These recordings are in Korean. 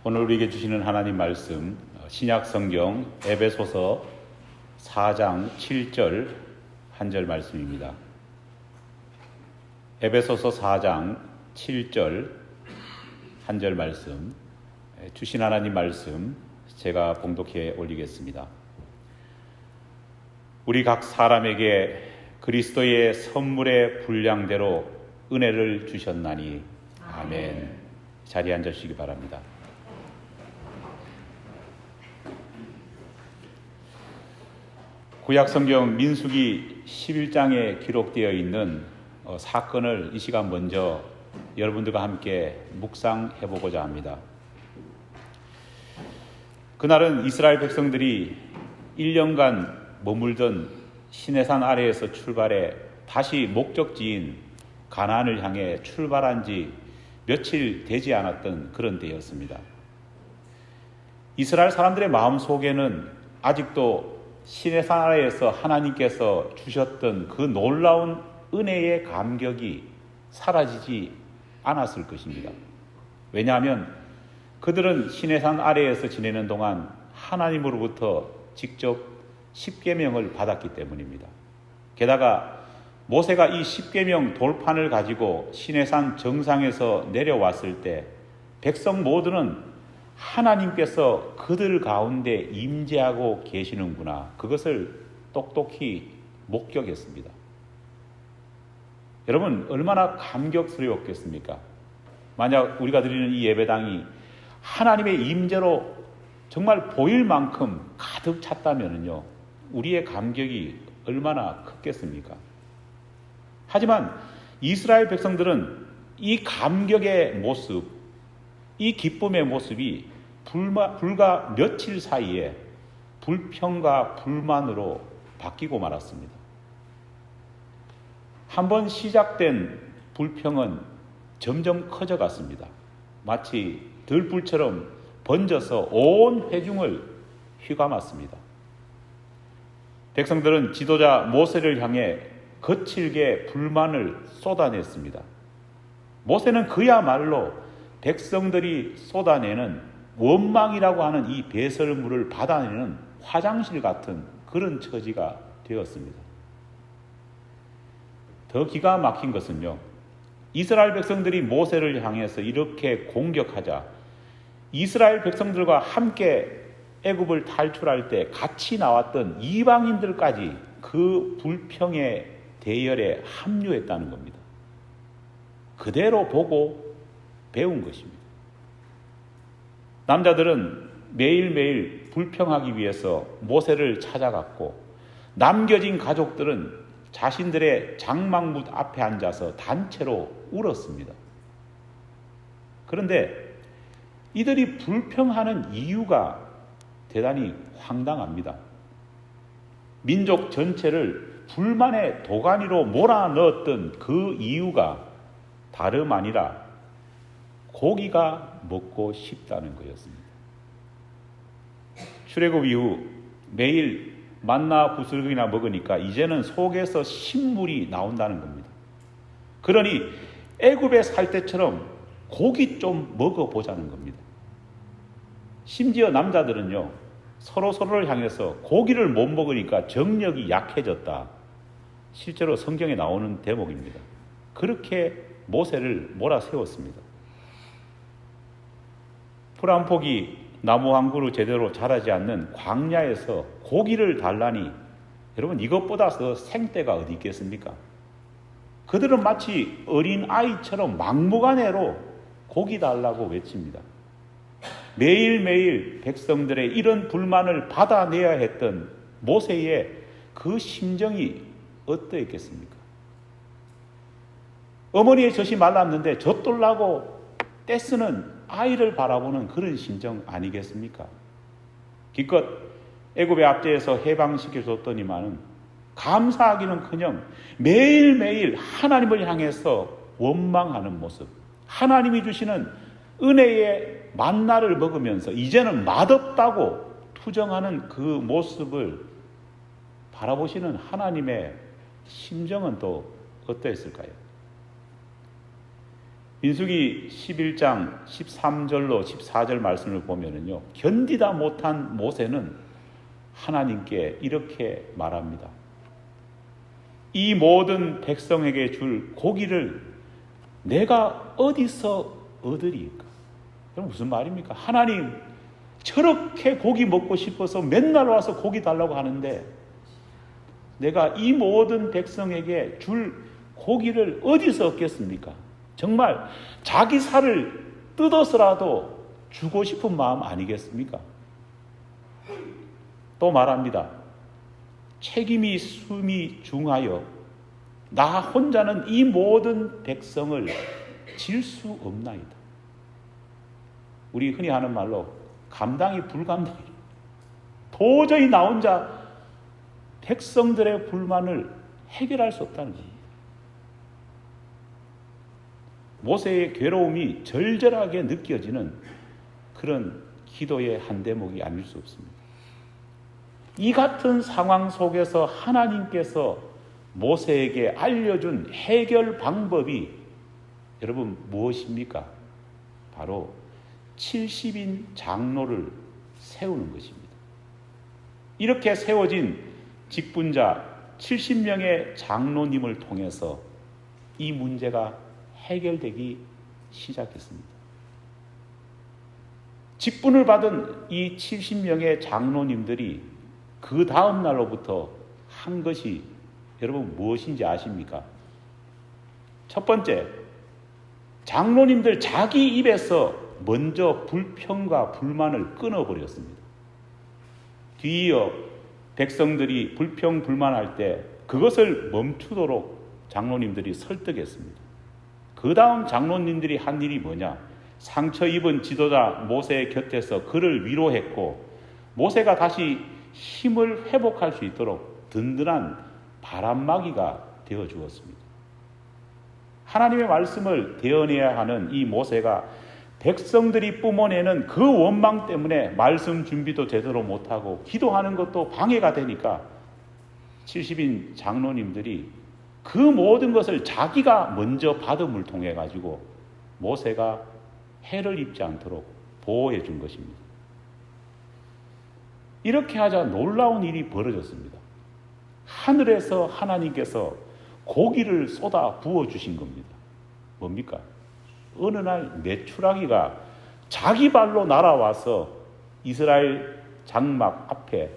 오늘 우리에게 주시는 하나님 말씀 신약 성경 에베소서 4장 7절 한 절 말씀입니다. 에베소서 4장 7절 한 절 말씀, 주신 하나님 말씀 제가 봉독해 올리겠습니다. 우리 각 사람에게 그리스도의 선물의 분량대로 은혜를 주셨나니 아멘. 자리에 앉으시기 바랍니다. 구약성경 민수기 11장에 기록되어 있는 사건을 이 시간 먼저 여러분들과 함께 묵상해보고자 합니다. 그날은 이스라엘 백성들이 1년간 머물던 시내산 아래에서 출발해 다시 목적지인 가나안을 향해 출발한 지 며칠 되지 않았던 그런 때였습니다. 이스라엘 사람들의 마음속에는 아직도 시내산 아래에서 하나님께서 주셨던 그 놀라운 은혜의 감격이 사라지지 않았을 것입니다. 왜냐하면 그들은 시내산 아래에서 지내는 동안 하나님으로부터 직접 십계명을 받았기 때문입니다. 게다가 모세가 이 십계명 돌판을 가지고 시내산 정상에서 내려왔을 때 백성 모두는 하나님께서 그들 가운데 임재하고 계시는구나, 그것을 똑똑히 목격했습니다. 여러분, 얼마나 감격스러웠겠습니까? 만약 우리가 드리는 이 예배당이 하나님의 임재로 정말 보일 만큼 가득 찼다면요, 우리의 감격이 얼마나 컸겠습니까? 하지만 이스라엘 백성들은 이 감격의 모습, 이 기쁨의 모습이 불과 며칠 사이에 불평과 불만으로 바뀌고 말았습니다. 한번 시작된 불평은 점점 커져갔습니다. 마치 들불처럼 번져서 온 회중을 휘감았습니다. 백성들은 지도자 모세를 향해 거칠게 불만을 쏟아냈습니다. 모세는 그야말로 백성들이 쏟아내는 원망이라고 하는 이 배설물을 받아내는 화장실 같은 그런 처지가 되었습니다. 더 기가 막힌 것은요, 이스라엘 백성들이 모세를 향해서 이렇게 공격하자 이스라엘 백성들과 함께 애굽을 탈출할 때 같이 나왔던 이방인들까지 그 불평의 대열에 합류했다는 겁니다. 그대로 보고 배운 것입니다. 남자들은 매일매일 불평하기 위해서 모세를 찾아갔고, 남겨진 가족들은 자신들의 장막문 앞에 앉아서 단체로 울었습니다. 그런데 이들이 불평하는 이유가 대단히 황당합니다. 민족 전체를 불만의 도가니로 몰아넣었던 그 이유가 다름 아니라 고기가 먹고 싶다는 거였습니다. 출애굽 이후 매일 만나 부스러기나 먹으니까 이제는 속에서 신물이 나온다는 겁니다. 그러니 애굽에 살 때처럼 고기 좀 먹어보자는 겁니다. 심지어 남자들은요, 서로를 향해서 고기를 못 먹으니까 정력이 약해졌다, 실제로 성경에 나오는 대목입니다. 그렇게 모세를 몰아세웠습니다. 풀 한 폭이 나무 한 그루 제대로 자라지 않는 광야에서 고기를 달라니, 여러분, 이것보다 더 생떼가 어디 있겠습니까? 그들은 마치 어린 아이처럼 막무가내로 고기 달라고 외칩니다. 매일매일 백성들의 이런 불만을 받아내야 했던 모세의 그 심정이 어떠했겠습니까? 어머니의 젖이 말랐는데 젖돌라고 떼쓰는 아이를 바라보는 그런 심정 아니겠습니까? 기껏 애굽의 압제에서 해방시켜줬더니만은 감사하기는커녕 매일매일 하나님을 향해서 원망하는 모습, 하나님이 주시는 은혜의 만나를 먹으면서 이제는 맛없다고 투정하는 그 모습을 바라보시는 하나님의 심정은 또 어떠했을까요? 민수기 11장 13절로 14절 말씀을 보면은요, 견디다 못한 모세는 하나님께 이렇게 말합니다. 이 모든 백성에게 줄 고기를 내가 어디서 얻으리까? 그럼 무슨 말입니까? 하나님, 저렇게 고기 먹고 싶어서 맨날 와서 고기 달라고 하는데 내가 이 모든 백성에게 줄 고기를 어디서 얻겠습니까? 정말 자기 살을 뜯어서라도 주고 싶은 마음 아니겠습니까? 또 말합니다. 책임이 숨이 중하여 나 혼자는 이 모든 백성을 질 수 없나이다. 우리 흔히 하는 말로 감당이 불감당이. 도저히 나 혼자 백성들의 불만을 해결할 수 없다는 겁니다. 모세의 괴로움이 절절하게 느껴지는 그런 기도의 한 대목이 아닐 수 없습니다. 이 같은 상황 속에서 하나님께서 모세에게 알려준 해결 방법이 여러분 무엇입니까? 바로 70인 장로를 세우는 것입니다. 이렇게 세워진 직분자 70명의 장로님을 통해서 이 문제가 해결되기 시작했습니다. 직분을 받은 이 70명의 장로님들이 그 다음 날로부터 한 것이 여러분 무엇인지 아십니까? 첫 번째, 장로님들 자기 입에서 먼저 불평과 불만을 끊어버렸습니다. 뒤이어 백성들이 불평, 불만할 때 그것을 멈추도록 장로님들이 설득했습니다. 그 다음 장로님들이 한 일이 뭐냐? 상처 입은 지도자 모세 곁에서 그를 위로했고 모세가 다시 힘을 회복할 수 있도록 든든한 바람막이가 되어 주었습니다. 하나님의 말씀을 대언해야 하는 이 모세가 백성들이 뿜어내는 그 원망 때문에 말씀 준비도 제대로 못하고 기도하는 것도 방해가 되니까 70인 장로님들이 그 모든 것을 자기가 먼저 받음을 통해 가지고 모세가 해를 입지 않도록 보호해 준 것입니다. 이렇게 하자 놀라운 일이 벌어졌습니다. 하늘에서 하나님께서 고기를 쏟아 부어주신 겁니다. 뭡니까? 어느 날 메추라기가 자기 발로 날아와서 이스라엘 장막 앞에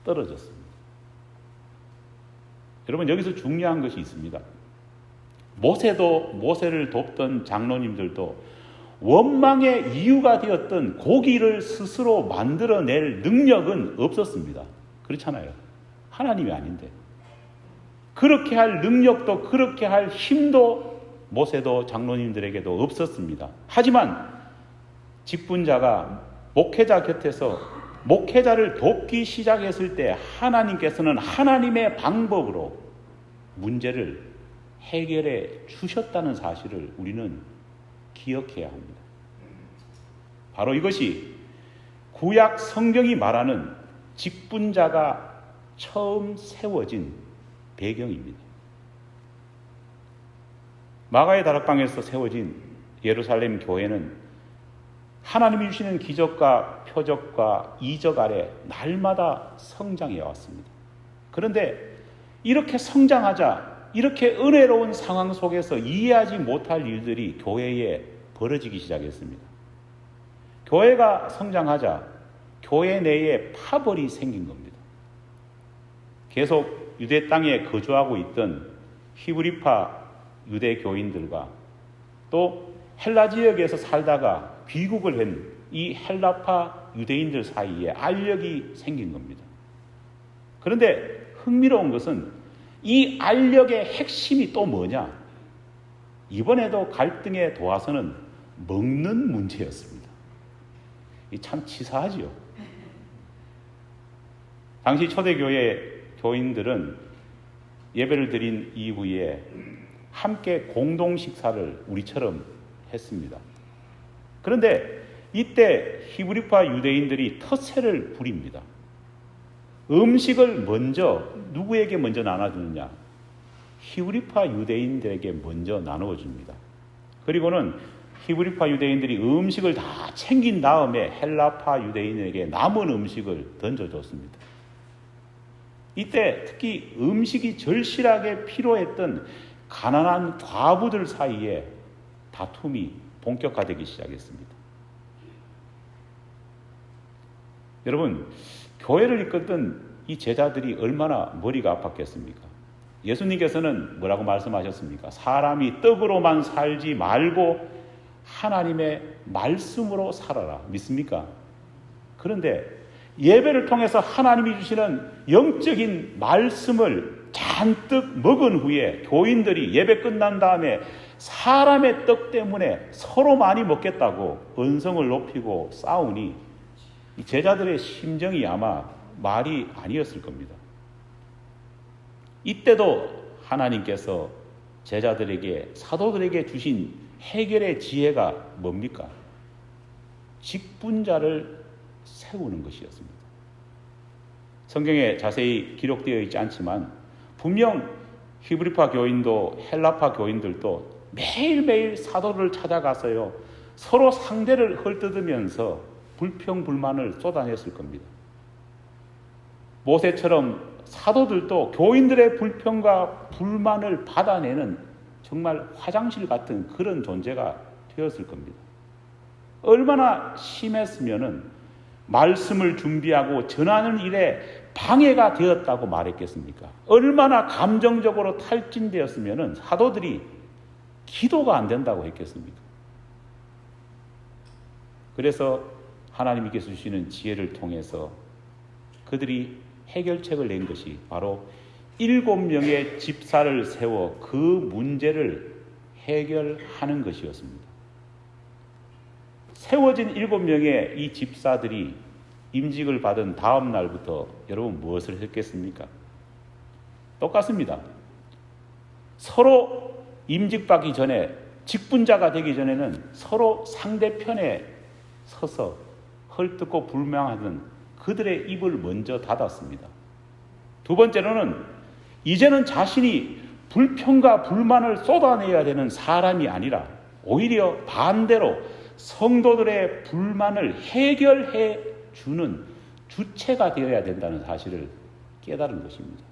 떨어졌습니다. 여러분, 여기서 중요한 것이 있습니다. 모세를 돕던 장로님들도 원망의 이유가 되었던 고기를 스스로 만들어낼 능력은 없었습니다. 그렇잖아요. 하나님이 아닌데. 그렇게 할 능력도 그렇게 할 힘도 모세도 장로님들에게도 없었습니다. 하지만 직분자가 목회자 곁에서 목회자를 돕기 시작했을 때 하나님께서는 하나님의 방법으로 문제를 해결해 주셨다는 사실을 우리는 기억해야 합니다. 바로 이것이 구약 성경이 말하는 직분자가 처음 세워진 배경입니다. 마가의 다락방에서 세워진 예루살렘 교회는 하나님이 주시는 기적과 표적과 이적 아래 날마다 성장해 왔습니다. 그런데 이렇게 성장하자 이렇게 은혜로운 상황 속에서 이해하지 못할 일들이 교회에 벌어지기 시작했습니다. 교회가 성장하자 교회 내에 파벌이 생긴 겁니다. 계속 유대 땅에 거주하고 있던 히브리파 유대 교인들과 또 헬라 지역에서 살다가 귀국을 한 이 헬라파 유대인들 사이에 알력이 생긴 겁니다. 그런데 흥미로운 것은 이 알력의 핵심이 또 뭐냐? 이번에도 갈등의 도화선은 먹는 문제였습니다. 이 참 치사하지요. 당시 초대교회 교인들은 예배를 드린 이후에 함께 공동 식사를 우리처럼 했습니다. 그런데 이때 히브리파 유대인들이 텃세를 부립니다. 음식을 먼저 누구에게 먼저 나눠주느냐? 히브리파 유대인들에게 먼저 나누어 줍니다. 그리고는 히브리파 유대인들이 음식을 다 챙긴 다음에 헬라파 유대인에게 남은 음식을 던져줬습니다. 이때 특히 음식이 절실하게 필요했던 가난한 과부들 사이에 다툼이 본격화되기 시작했습니다. 여러분, 교회를 이끌던 이 제자들이 얼마나 머리가 아팠겠습니까? 예수님께서는 뭐라고 말씀하셨습니까? 사람이 떡으로만 살지 말고 하나님의 말씀으로 살아라. 믿습니까? 그런데 예배를 통해서 하나님이 주시는 영적인 말씀을 잔뜩 먹은 후에 교인들이 예배 끝난 다음에 사람의 떡 때문에 서로 많이 먹겠다고 언성을 높이고 싸우니 이 제자들의 심정이 아마 말이 아니었을 겁니다. 이때도 하나님께서 제자들에게, 사도들에게 주신 해결의 지혜가 뭡니까? 직분자를 세우는 것이었습니다. 성경에 자세히 기록되어 있지 않지만 분명 히브리파 교인도 헬라파 교인들도 매일매일 사도를 찾아가서요, 서로 상대를 헐뜯으면서 불평불만을 쏟아냈을 겁니다. 모세처럼 사도들도 교인들의 불평과 불만을 받아내는 정말 화장실 같은 그런 존재가 되었을 겁니다. 얼마나 심했으면은 말씀을 준비하고 전하는 일에 방해가 되었다고 말했겠습니까? 얼마나 감정적으로 탈진되었으면은 사도들이 기도가 안 된다고 했겠습니까? 그래서 하나님께서 주시는 지혜를 통해서 그들이 해결책을 낸 것이 바로 7명의 집사를 세워 그 문제를 해결하는 것이었습니다. 세워진 7명의 이 집사들이 임직을 받은 다음 날부터 여러분 무엇을 했겠습니까? 똑같습니다. 서로 임직받기 전에, 직분자가 되기 전에는 서로 상대편에 서서 헐뜯고 불명하던 그들의 입을 먼저 닫았습니다. 두 번째로는 이제는 자신이 불평과 불만을 쏟아내야 되는 사람이 아니라 오히려 반대로 성도들의 불만을 해결해 주는 주체가 되어야 된다는 사실을 깨달은 것입니다.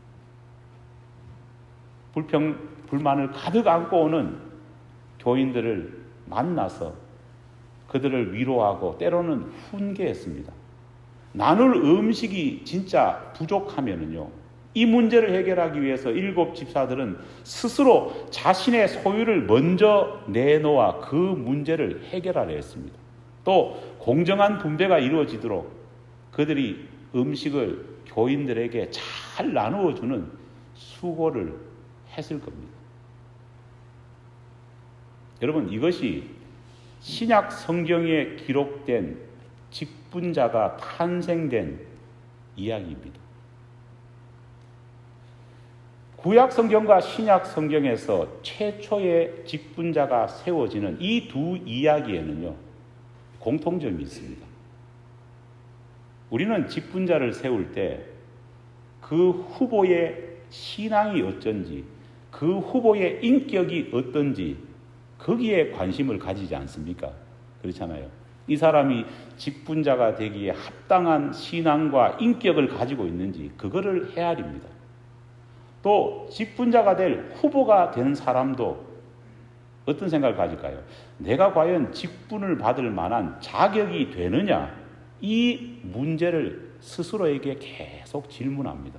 불만을 가득 안고 오는 교인들을 만나서 그들을 위로하고 때로는 훈계했습니다. 나눌 음식이 진짜 부족하면은요, 이 문제를 해결하기 위해서 7 집사들은 스스로 자신의 소유를 먼저 내놓아 그 문제를 해결하려 했습니다. 또 공정한 분배가 이루어지도록 그들이 음식을 교인들에게 잘 나누어 주는 수고를 했을 겁니다. 여러분, 이것이 신약 성경에 기록된 직분자가 탄생된 이야기입니다. 구약 성경과 신약 성경에서 최초의 직분자가 세워지는 이 두 이야기에는요, 공통점이 있습니다. 우리는 직분자를 세울 때 그 후보의 신앙이 어쩐지, 그 후보의 인격이 어떤지 거기에 관심을 가지지 않습니까? 그렇잖아요. 이 사람이 직분자가 되기에 합당한 신앙과 인격을 가지고 있는지 그거를 헤아립니다. 또 직분자가 될 후보가 되는 사람도 어떤 생각을 가질까요? 내가 과연 직분을 받을 만한 자격이 되느냐? 이 문제를 스스로에게 계속 질문합니다.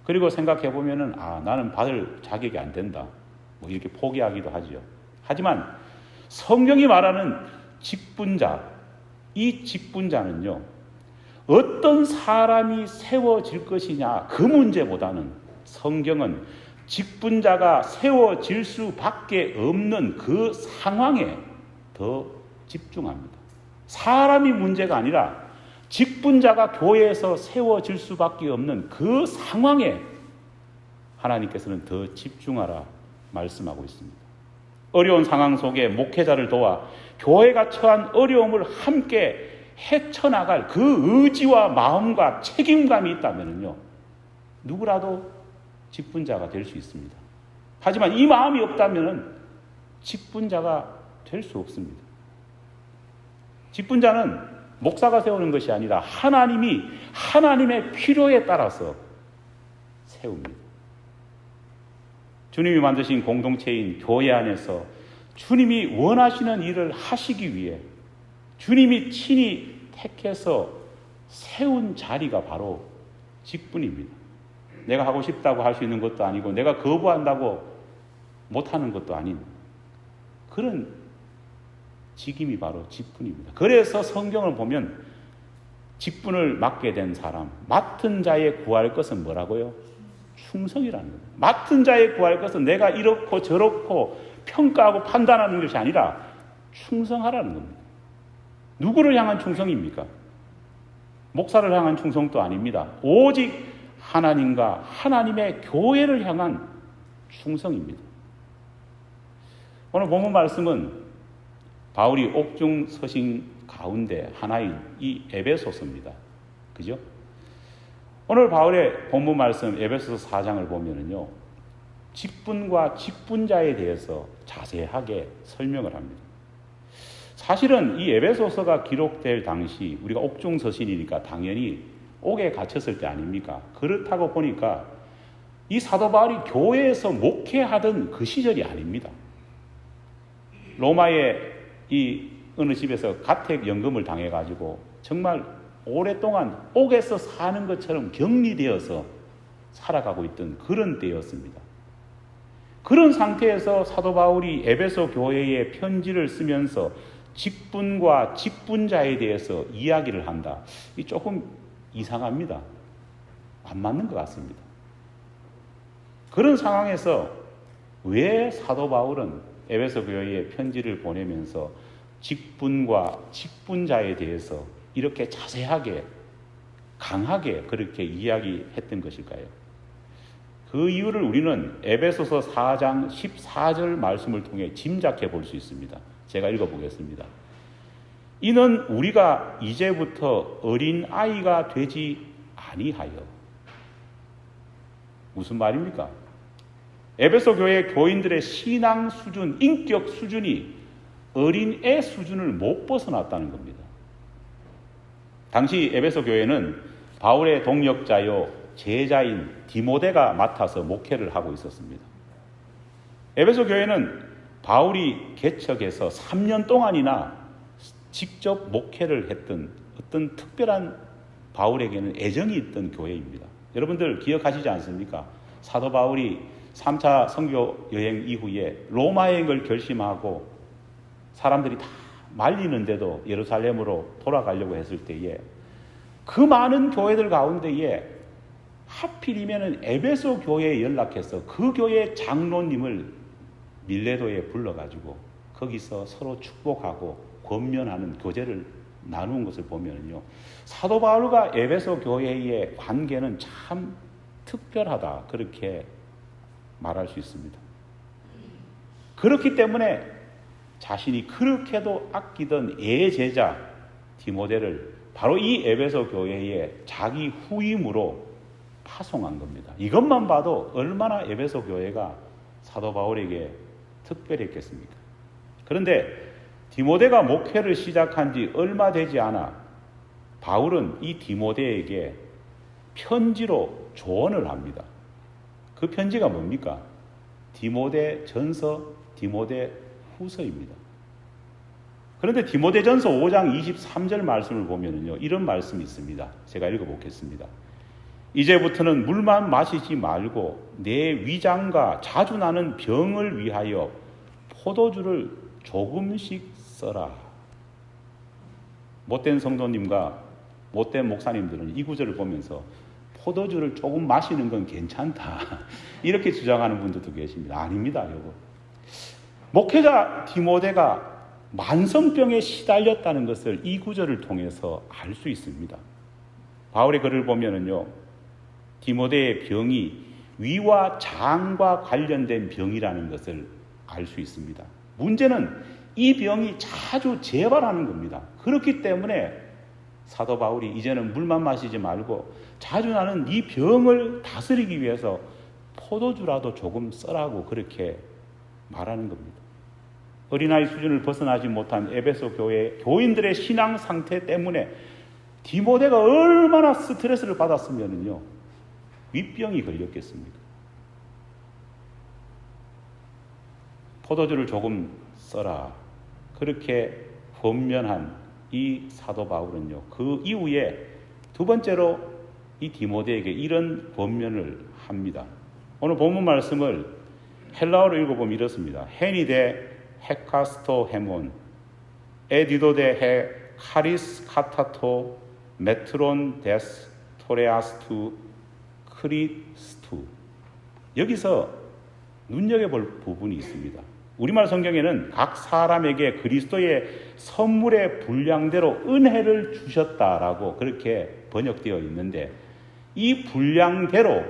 그리고 생각해 보면은 나는 받을 자격이 안 된다. 뭐 이렇게 포기하기도 하죠. 하지만 성경이 말하는 직분자, 이 직분자는요, 어떤 사람이 세워질 것이냐 그 문제보다는 성경은 직분자가 세워질 수밖에 없는 그 상황에 더 집중합니다. 사람이 문제가 아니라 직분자가 교회에서 세워질 수밖에 없는 그 상황에 하나님께서는 더 집중하라 말씀하고 있습니다. 어려운 상황 속에 목회자를 도와 교회가 처한 어려움을 함께 헤쳐나갈 그 의지와 마음과 책임감이 있다면요, 누구라도 직분자가 될 수 있습니다. 하지만 이 마음이 없다면 직분자가 될 수 없습니다. 직분자는 목사가 세우는 것이 아니라 하나님이 하나님의 필요에 따라서 세웁니다. 주님이 만드신 공동체인 교회 안에서 주님이 원하시는 일을 하시기 위해 주님이 친히 택해서 세운 자리가 바로 직분입니다. 내가 하고 싶다고 할 수 있는 것도 아니고 내가 거부한다고 못하는 것도 아닌 그런 직임이 바로 직분입니다. 그래서 성경을 보면 직분을 맡게 된 사람, 맡은 자에 구할 것은 뭐라고요? 충성이라는 거예요. 맡은 자에 구할 것은 내가 이렇고 저렇고 평가하고 판단하는 것이 아니라 충성하라는 겁니다. 누구를 향한 충성입니까? 목사를 향한 충성도 아닙니다. 오직 하나님과 하나님의 교회를 향한 충성입니다. 오늘 본문 말씀은 바울이 옥중 서신 가운데 하나인 이 에베소서입니다. 그죠? 오늘 바울의 본문 말씀 에베소서 4장을 보면은요, 직분과 직분자에 대해서 자세하게 설명을 합니다. 사실은 이 에베소서가 기록될 당시 우리가 옥중 서신이니까 당연히 옥에 갇혔을 때 아닙니까? 그렇다고 보니까 이 사도 바울이 교회에서 목회하던 그 시절이 아닙니다. 로마의 이 어느 집에서 가택연금을 당해가지고 정말 오랫동안 옥에서 사는 것처럼 격리되어서 살아가고 있던 그런 때였습니다. 그런 상태에서 사도 바울이 에베소 교회에 편지를 쓰면서 직분과 직분자에 대해서 이야기를 한다. 이 조금 이상합니다. 안 맞는 것 같습니다. 그런 상황에서 왜 사도 바울은 에베소 교회에 편지를 보내면서 직분과 직분자에 대해서 이렇게 자세하게 강하게 그렇게 이야기했던 것일까요? 그 이유를 우리는 에베소서 4장 14절 말씀을 통해 짐작해 볼 수 있습니다. 제가 읽어보겠습니다. 이는 우리가 이제부터 어린 아이가 되지 아니하여. 무슨 말입니까? 에베소 교회 교인들의 신앙 수준, 인격 수준이 어린애 수준을 못 벗어났다는 겁니다. 당시 에베소 교회는 바울의 동역자요 제자인 디모데가 맡아서 목회를 하고 있었습니다. 에베소 교회는 바울이 개척해서 3년 동안이나 직접 목회를 했던 어떤 특별한 바울에게는 애정이 있던 교회입니다. 여러분들 기억하시지 않습니까? 사도 바울이 3차 선교 여행 이후에 로마 여행을 결심하고 사람들이 다 말리는데도 예루살렘으로 돌아가려고 했을 때에 그 많은 교회들 가운데에 하필이면 에베소 교회에 연락해서 그 교회 장로님을 밀레도에 불러가지고 거기서 서로 축복하고 권면하는 교제를 나누는 것을 보면요, 사도 바울과 에베소 교회의 관계는 참 특별하다, 그렇게 말할 수 있습니다. 그렇기 때문에 자신이 그렇게도 아끼던 애제자 디모데를 바로 이 에베소 교회에 자기 후임으로 파송한 겁니다. 이것만 봐도 얼마나 에베소 교회가 사도 바울에게 특별했겠습니까? 그런데 디모데가 목회를 시작한 지 얼마 되지 않아 바울은 이 디모데에게 편지로 조언을 합니다. 그 편지가 뭡니까? 디모데 전서, 디모데 후서입니다. 그런데 디모데 전서 5장 23절 말씀을 보면요, 이런 말씀이 있습니다. 제가 읽어보겠습니다. 이제부터는 물만 마시지 말고 내 위장과 자주 나는 병을 위하여 포도주를 조금씩 써라. 못된 성도님과 못된 목사님들은 이 구절을 보면서 포도주를 조금 마시는 건 괜찮다, 이렇게 주장하는 분들도 계십니다. 아닙니다, 여러분. 목회자 디모데가 만성병에 시달렸다는 것을 이 구절을 통해서 알 수 있습니다. 바울의 글을 보면은요, 디모데의 병이 위와 장과 관련된 병이라는 것을 알 수 있습니다. 문제는 이 병이 자주 재발하는 겁니다. 그렇기 때문에 사도 바울이 이제는 물만 마시지 말고 자주 나는 이 병을 다스리기 위해서 포도주라도 조금 써라고 그렇게 말하는 겁니다. 어린아이 수준을 벗어나지 못한 에베소 교회 교인들의 신앙 상태 때문에 디모데가 얼마나 스트레스를 받았으면요, 윗병이 걸렸겠습니까? 포도주를 조금 써라, 그렇게 권면한 이 사도 바울은요, 그 이후에 두 번째로 이 디모데에게 이런 권면을 합니다. 오늘 본문 말씀을 헬라어로 읽어보면 이렇습니다. 헤니데 헤카스토 헤몬 에디도데 헤 카리스 카타토 메트론 데스 토레아스투 크리스투. 여기서 눈여겨볼 부분이 있습니다. 우리말 성경에는 각 사람에게 그리스도의 선물의 분량대로 은혜를 주셨다라고 그렇게 번역되어 있는데, 이 분량대로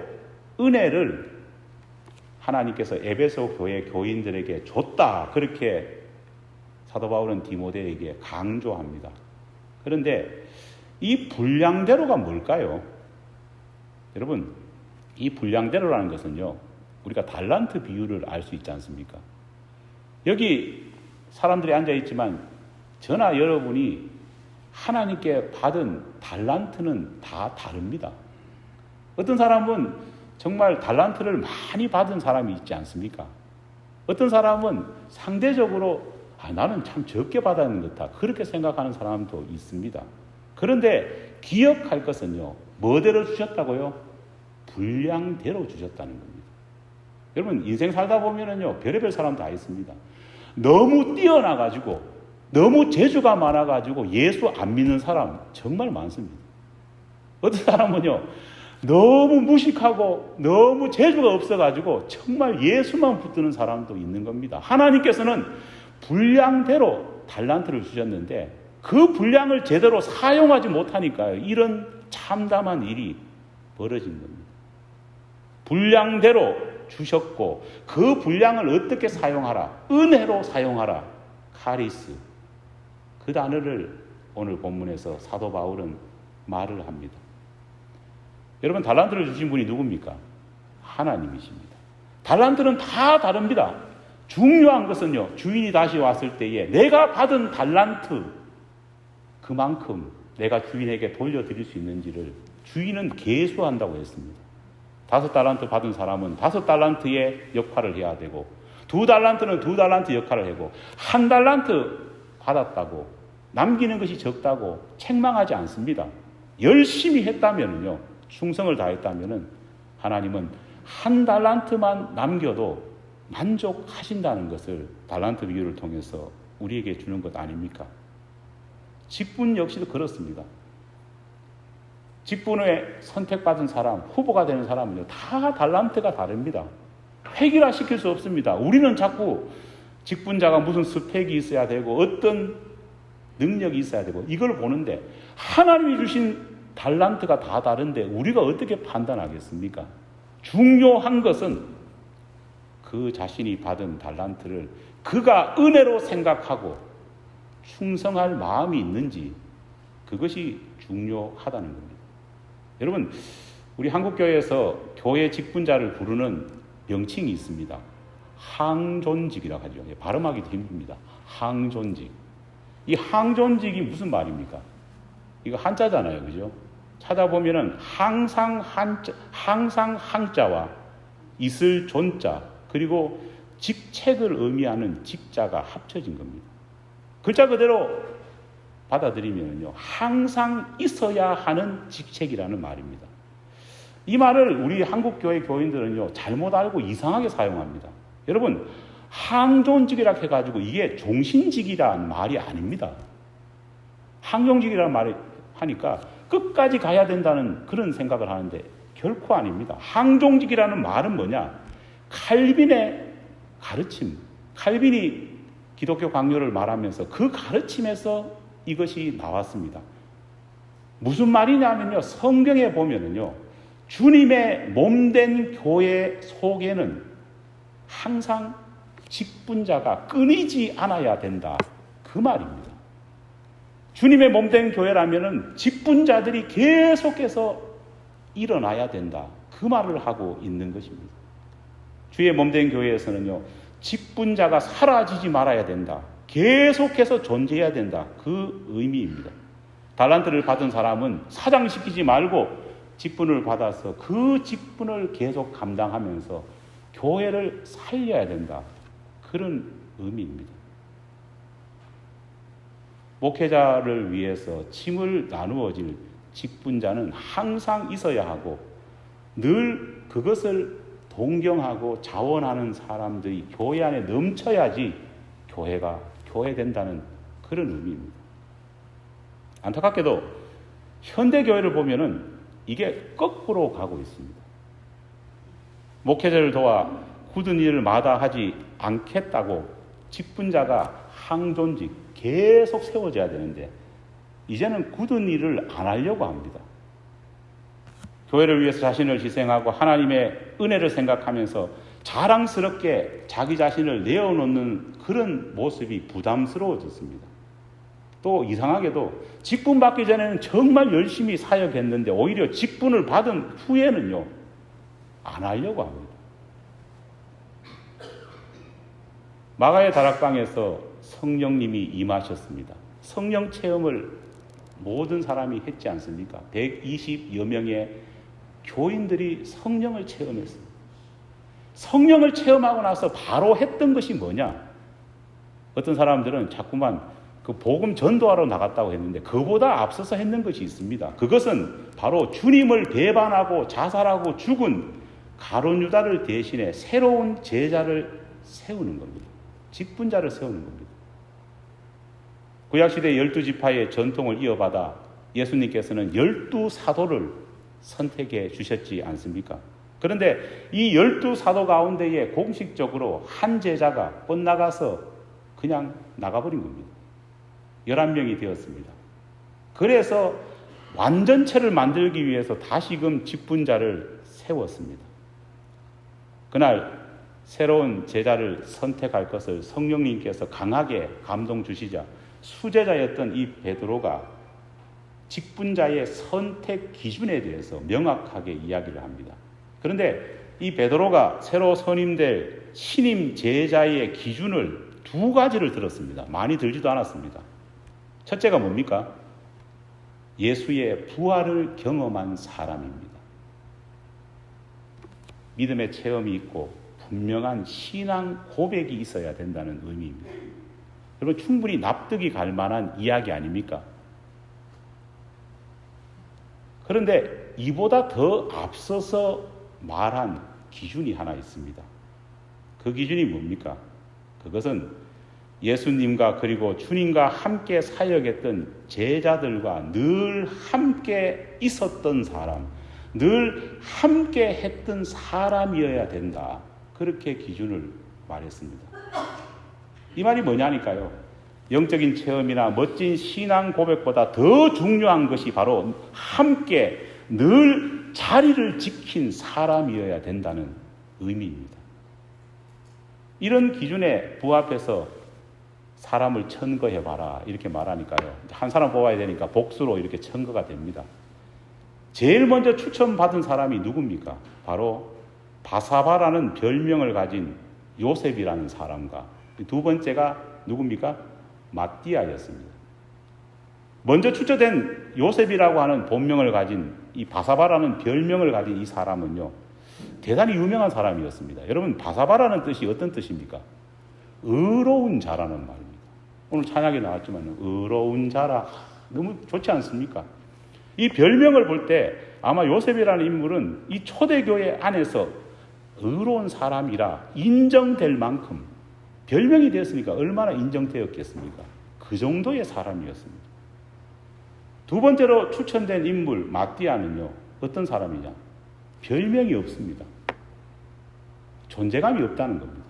은혜를 하나님께서 에베소 교회 교인들에게 줬다, 그렇게 사도 바울은 디모데에게 강조합니다. 그런데 이 분량대로가 뭘까요? 여러분, 이 분량대로라는 것은요, 우리가 달란트 비율을 알 수 있지 않습니까? 여기 사람들이 앉아있지만 저나 여러분이 하나님께 받은 달란트는 다 다릅니다. 어떤 사람은 정말 달란트를 많이 받은 사람이 있지 않습니까? 어떤 사람은 상대적으로 나는 참 적게 받았는 것 같다, 그렇게 생각하는 사람도 있습니다. 그런데 기억할 것은요, 뭐대로 주셨다고요? 분량대로 주셨다는 겁니다. 여러분, 인생 살다 보면은요, 별의별 사람 다 있습니다. 너무 뛰어나가지고, 너무 재주가 많아가지고 예수 안 믿는 사람 정말 많습니다. 어떤 사람은요, 너무 무식하고 너무 재주가 없어가지고 정말 예수만 붙드는 사람도 있는 겁니다. 하나님께서는 분량대로 달란트를 주셨는데 그 분량을 제대로 사용하지 못하니까요, 이런 참담한 일이 벌어진 겁니다. 분량대로 주셨고 그 분량을 어떻게 사용하라? 은혜로 사용하라. 카리스. 그 단어를 오늘 본문에서 사도 바울은 말을 합니다. 여러분, 달란트를 주신 분이 누굽니까? 하나님이십니다. 달란트는 다 다릅니다. 중요한 것은요, 주인이 다시 왔을 때에 내가 받은 달란트 그만큼 내가 주인에게 돌려드릴 수 있는지를 주인은 계수한다고 했습니다. 5달란트 받은 사람은 5달란트의 역할을 해야 되고, 2달란트는 2달란트 역할을 하고, 1달란트 받았다고 남기는 것이 적다고 책망하지 않습니다. 열심히 했다면요, 충성을 다했다면은 하나님은 1달란트만 남겨도 만족하신다는 것을 달란트 비유를 통해서 우리에게 주는 것 아닙니까? 직분 역시도 그렇습니다. 직분에 선택받은 사람, 후보가 되는 사람은요, 다 달란트가 다릅니다. 획일화 시킬 수 없습니다. 우리는 자꾸 직분자가 무슨 스펙이 있어야 되고 어떤 능력이 있어야 되고 이걸 보는데, 하나님이 주신 달란트가 다 다른데 우리가 어떻게 판단하겠습니까? 중요한 것은 그 자신이 받은 달란트를 그가 은혜로 생각하고 충성할 마음이 있는지, 그것이 중요하다는 겁니다. 여러분, 우리 한국교회에서 교회 직분자를 부르는 명칭이 있습니다. 항존직이라고 하죠. 발음하기도 힘듭니다. 항존직. 이 항존직이 무슨 말입니까? 이거 한자잖아요, 그죠? 찾아보면은 항상 항자와 있을 존자, 그리고 직책을 의미하는 직자가 합쳐진 겁니다. 글자 그대로 받아들이면요, 항상 있어야 하는 직책이라는 말입니다. 이 말을 우리 한국교회 교인들은요, 잘못 알고 이상하게 사용합니다. 여러분, 항존직이라 해가지고 이게 종신직이라는 말이 아닙니다. 항존직이라는 말을 하니까 끝까지 가야 된다는 그런 생각을 하는데 결코 아닙니다. 항존직이라는 말은 뭐냐? 칼빈의 가르침, 칼빈이 기독교 강요를 말하면서 그 가르침에서 이것이 나왔습니다. 무슨 말이냐면요, 성경에 보면은요, 주님의 몸된 교회 속에는 항상 직분자가 끊이지 않아야 된다, 그 말입니다. 주님의 몸된 교회라면은 직분자들이 계속해서 일어나야 된다, 그 말을 하고 있는 것입니다. 주의 몸된 교회에서는요, 직분자가 사라지지 말아야 된다. 계속해서 존재해야 된다. 그 의미입니다. 달란트를 받은 사람은 사장시키지 말고 직분을 받아서 그 직분을 계속 감당하면서 교회를 살려야 된다. 그런 의미입니다. 목회자를 위해서 짐을 나누어질 직분자는 항상 있어야 하고 늘 그것을 동경하고 자원하는 사람들이 교회 안에 넘쳐야지 교회가 교회된다는 그런 의미입니다. 안타깝게도 현대교회를 보면은 이게 거꾸로 가고 있습니다. 목회자를 도와 굳은 일을 마다하지 않겠다고 직분자가 항존직 계속 세워져야 되는데 이제는 굳은 일을 안 하려고 합니다. 교회를 위해서 자신을 희생하고 하나님의 은혜를 생각하면서 자랑스럽게 자기 자신을 내어놓는 그런 모습이 부담스러워졌습니다. 또 이상하게도 직분 받기 전에는 정말 열심히 사역했는데 오히려 직분을 받은 후에는요, 안 하려고 합니다. 마가의 다락방에서 성령님이 임하셨습니다. 성령 체험을 모든 사람이 했지 않습니까? 120여 명의 교인들이 성령을 체험했습니다. 성령을 체험하고 나서 바로 했던 것이 뭐냐? 어떤 사람들은 자꾸만 그 복음 전도하러 나갔다고 했는데 그보다 앞서서 했는 것이 있습니다. 그것은 바로 주님을 배반하고 자살하고 죽은 가룟 유다를 대신해 새로운 제자를 세우는 겁니다. 직분자를 세우는 겁니다. 구약시대 12지파의 전통을 이어받아 예수님께서는 12사도를 선택해 주셨지 않습니까? 그런데 이 12사도 가운데에 공식적으로 한 제자가 뻗나가서 그냥 나가버린 겁니다. 11명이 되었습니다. 그래서 완전체를 만들기 위해서 다시금 직분자를 세웠습니다. 그날 새로운 제자를 선택할 것을 성령님께서 강하게 감동 주시자 수제자였던 이 베드로가 직분자의 선택 기준에 대해서 명확하게 이야기를 합니다. 그런데 이 베드로가 새로 선임될 신임 제자의 기준을 두 가지를 들었습니다. 많이 들지도 않았습니다. 첫째가 뭡니까? 예수의 부활을 경험한 사람입니다. 믿음의 체험이 있고 분명한 신앙 고백이 있어야 된다는 의미입니다. 여러분, 충분히 납득이 갈 만한 이야기 아닙니까? 그런데 이보다 더 앞서서 말한 기준이 하나 있습니다. 그 기준이 뭡니까? 그것은 예수님과 그리고 주님과 함께 사역했던 제자들과 늘 함께 있었던 사람, 늘 함께 했던 사람이어야 된다. 그렇게 기준을 말했습니다. 이 말이 뭐냐니까요. 영적인 체험이나 멋진 신앙 고백보다 더 중요한 것이 바로 함께 늘 자리를 지킨 사람이어야 된다는 의미입니다. 이런 기준에 부합해서 사람을 천거해봐라 이렇게 말하니까요. 한 사람 뽑아야 되니까 복수로 이렇게 천거가 됩니다. 제일 먼저 추천받은 사람이 누굽니까? 바로 바사바라는 별명을 가진 요셉이라는 사람과 두 번째가 누굽니까? 마띠아였습니다. 먼저 추천된 요셉이라고 하는 본명을 가진 이 바사바라는 별명을 가진 이 사람은요, 대단히 유명한 사람이었습니다. 여러분, 바사바라는 뜻이 어떤 뜻입니까? 의로운 자라는 말입니다. 오늘 찬양에 나왔지만 의로운 자라, 너무 좋지 않습니까? 이 별명을 볼 때 아마 요셉이라는 인물은 이 초대교회 안에서 의로운 사람이라 인정될 만큼 별명이 되었으니까 얼마나 인정되었겠습니까? 그 정도의 사람이었습니다. 두 번째로 추천된 인물 마띠아는요, 어떤 사람이냐? 별명이 없습니다. 존재감이 없다는 겁니다.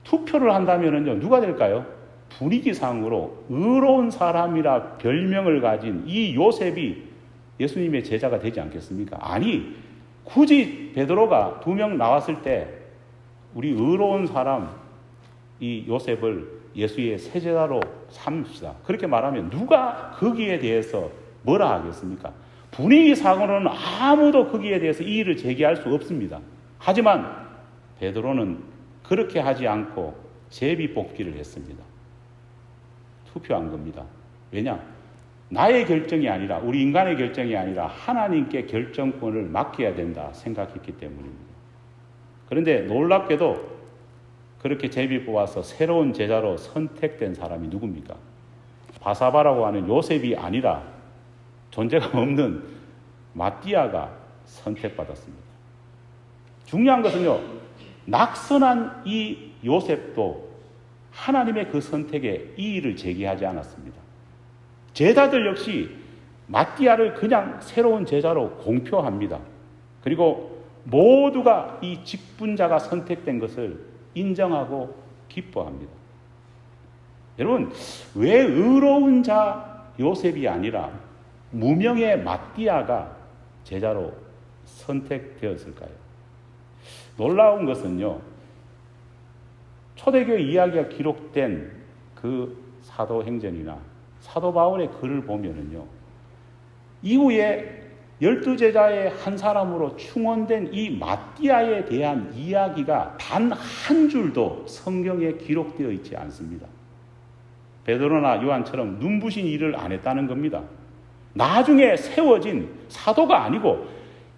투표를 한다면요, 누가 될까요? 분위기상으로 의로운 사람이라 별명을 가진 이 요셉이 예수님의 제자가 되지 않겠습니까? 아니, 굳이 베드로가 2명 나왔을 때 우리 의로운 사람 이 요셉을 예수의 세제자로 삼읍시다. 그렇게 말하면 누가 거기에 대해서 뭐라 하겠습니까? 분위기상으로는 아무도 거기에 대해서 이의를 제기할 수 없습니다. 하지만 베드로는 그렇게 하지 않고 제비 뽑기를 했습니다. 투표한 겁니다. 왜냐? 나의 결정이 아니라, 우리 인간의 결정이 아니라 하나님께 결정권을 맡겨야 된다 생각했기 때문입니다. 그런데 놀랍게도 그렇게 제비 뽑아서 새로운 제자로 선택된 사람이 누굽니까? 바사바라고 하는 요셉이 아니라 존재가 없는 마띠아가 선택받았습니다. 중요한 것은요, 낙선한 이 요셉도 하나님의 그 선택에 이의를 제기하지 않았습니다. 제자들 역시 마띠아를 그냥 새로운 제자로 공표합니다. 그리고 모두가 이 직분자가 선택된 것을 인정하고 기뻐합니다. 여러분, 왜 의로운 자 요셉이 아니라 무명의 마띠아가 제자로 선택되었을까요? 놀라운 것은요, 초대교회 이야기가 기록된 그 사도행전이나 사도 바울의 글을 보면은요, 이후에 12제자의 한 사람으로 충원된 이 마띠아에 대한 이야기가 단 한 줄도 성경에 기록되어 있지 않습니다. 베드로나 요한처럼 눈부신 일을 안 했다는 겁니다. 나중에 세워진 사도가 아니고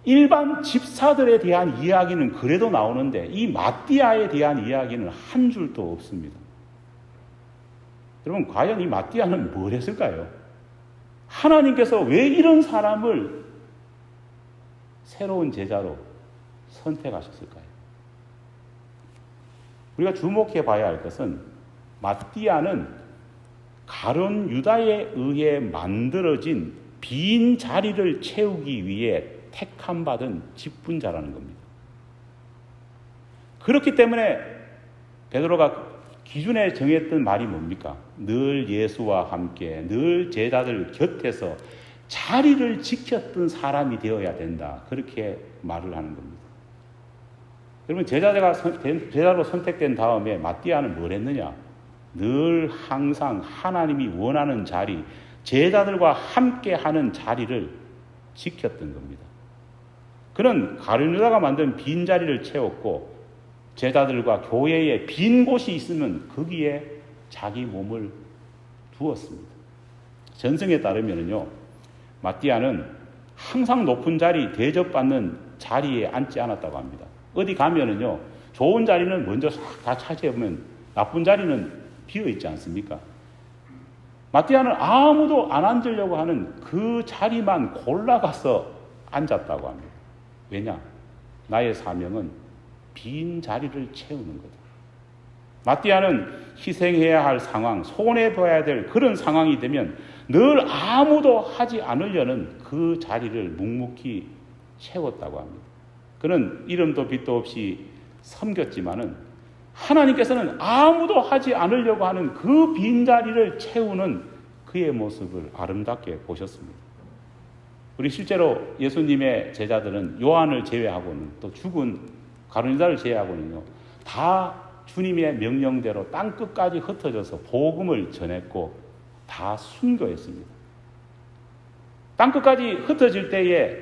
일반 집사들에 대한 이야기는 그래도 나오는데 이 마띠아에 대한 이야기는 한 줄도 없습니다. 여러분, 과연 이 마띠아는 뭘 했을까요? 하나님께서 왜 이런 사람을 새로운 제자로 선택하셨을까요? 우리가 주목해 봐야 할 것은 마띠아는 가룟 유다에 의해 만들어진 빈 자리를 채우기 위해 택함받은 직분자라는 겁니다. 그렇기 때문에 베드로가 기준에 정했던 말이 뭡니까? 늘 예수와 함께, 늘 제자들 곁에서 자리를 지켰던 사람이 되어야 된다. 그렇게 말을 하는 겁니다. 여러분, 제자로 선택된 다음에 마띠아는 뭘 했느냐? 늘 항상 하나님이 원하는 자리, 제자들과 함께 하는 자리를 지켰던 겁니다. 그는 가룟 유다가 만든 빈 자리를 채웠고 제자들과 교회에 빈 곳이 있으면 거기에 자기 몸을 두었습니다. 전승에 따르면요, 마띠아는 항상 높은 자리, 대접받는 자리에 앉지 않았다고 합니다. 어디 가면은요, 좋은 자리는 먼저 싹 다 차지하면 나쁜 자리는 비어 있지 않습니까? 마띠아는 아무도 안 앉으려고 하는 그 자리만 골라가서 앉았다고 합니다. 왜냐? 나의 사명은 빈 자리를 채우는 거다. 마띠아는 희생해야 할 상황, 손해봐야 될 그런 상황이 되면 늘 아무도 하지 않으려는 그 자리를 묵묵히 채웠다고 합니다. 그는 이름도 빛도 없이 섬겼지만은 하나님께서는 아무도 하지 않으려고 하는 그 빈자리를 채우는 그의 모습을 아름답게 보셨습니다. 우리 실제로 예수님의 제자들은 요한을 제외하고는, 또 죽은 가룟 유다를 제외하고는요, 다 주님의 명령대로 땅 끝까지 흩어져서 복음을 전했고 다 순교했습니다. 땅 끝까지 흩어질 때에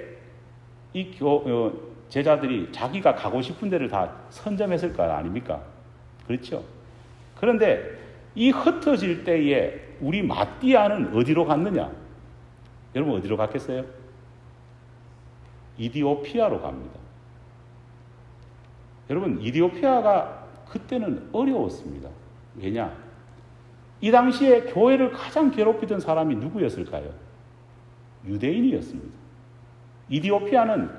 이 제자들이 자기가 가고 싶은 데를 다 선점했을 거 아닙니까? 그렇죠? 그런데 이 흩어질 때에 우리 마띠아는 어디로 갔느냐? 여러분, 어디로 갔겠어요? 이디오피아로 갑니다. 여러분, 이디오피아가 그때는 어려웠습니다. 왜냐? 이 당시에 교회를 가장 괴롭히던 사람이 누구였을까요? 유대인이었습니다. 이디오피아는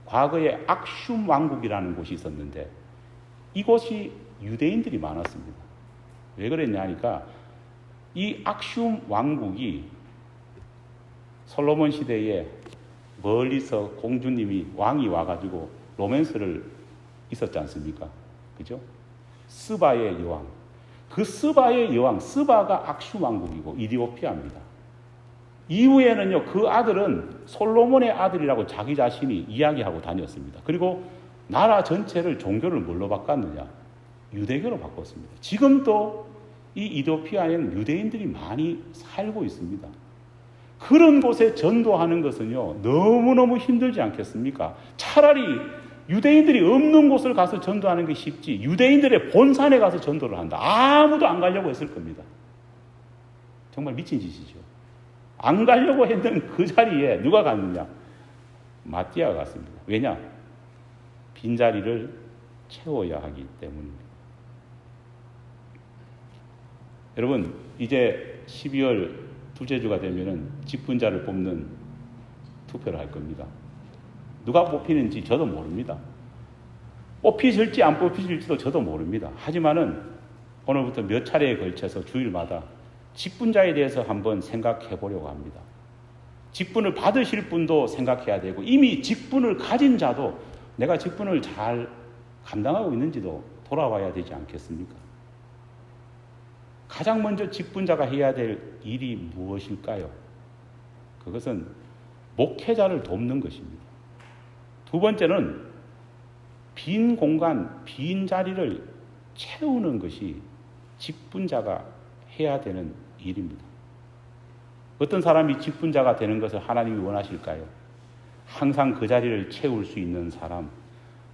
과거에 악슌 왕국이라는 곳이 있었는데 이곳이 유대인들이 많았습니다. 왜 그랬냐 하니까 이 악슌 왕국이 솔로몬 시대에 멀리서 공주님이, 왕이 와가지고 로맨스를 있었지 않습니까? 그죠? 스바의 여왕. 그 스바의 여왕, 스바가 악슌 왕국이고 이디오피아입니다. 이후에는요, 그 아들은 솔로몬의 아들이라고 자기 자신이 이야기하고 다녔습니다. 그리고 나라 전체를 종교를 뭘로 바꿨느냐? 유대교로 바꿨습니다. 지금도 이 이디오피아에는 유대인들이 많이 살고 있습니다. 그런 곳에 전도하는 것은요, 너무너무 힘들지 않겠습니까? 차라리 유대인들이 없는 곳을 가서 전도하는 게 쉽지 유대인들의 본산에 가서 전도를 한다. 아무도 안 가려고 했을 겁니다. 정말 미친 짓이죠. 안 가려고 했던 그 자리에 누가 갔느냐? 마띠아가 갔습니다. 왜냐? 빈자리를 채워야 하기 때문입니다. 여러분, 이제 12월 둘째 주가 되면은 직분자를 뽑는 투표를 할 겁니다. 누가 뽑히는지 저도 모릅니다. 뽑히실지 안 뽑히실지도 저도 모릅니다. 하지만은 오늘부터 몇 차례에 걸쳐서 주일마다 직분자에 대해서 한번 생각해 보려고 합니다. 직분을 받으실 분도 생각해야 되고 이미 직분을 가진 자도 내가 직분을 잘 감당하고 있는지도 돌아와야 되지 않겠습니까? 가장 먼저 직분자가 해야 될 일이 무엇일까요? 그것은 목회자를 돕는 것입니다. 두 번째는 빈 공간, 빈 자리를 채우는 것이 직분자가 해야 되는 일입니다. 어떤 사람이 직분자가 되는 것을 하나님이 원하실까요? 항상 그 자리를 채울 수 있는 사람,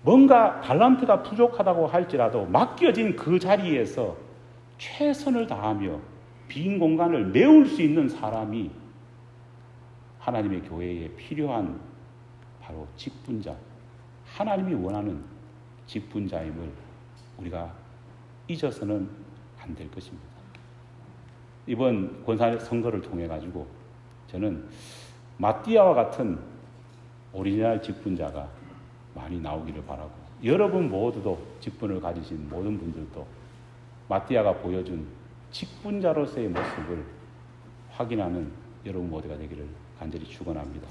뭔가 달란트가 부족하다고 할지라도 맡겨진 그 자리에서 최선을 다하며 빈 공간을 메울 수 있는 사람이 하나님의 교회에 필요한 바로 직분자, 하나님이 원하는 직분자임을 우리가 잊어서는 안 될 것입니다. 이번 권사 선거를 통해 가지고 저는 마띠아와 같은 오리지널 직분자가 많이 나오기를 바라고, 여러분 모두도 직분을 가지신 모든 분들도 마띠아가 보여준 직분자로서의 모습을 확인하는 여러분 모두가 되기를 간절히 축원합니다.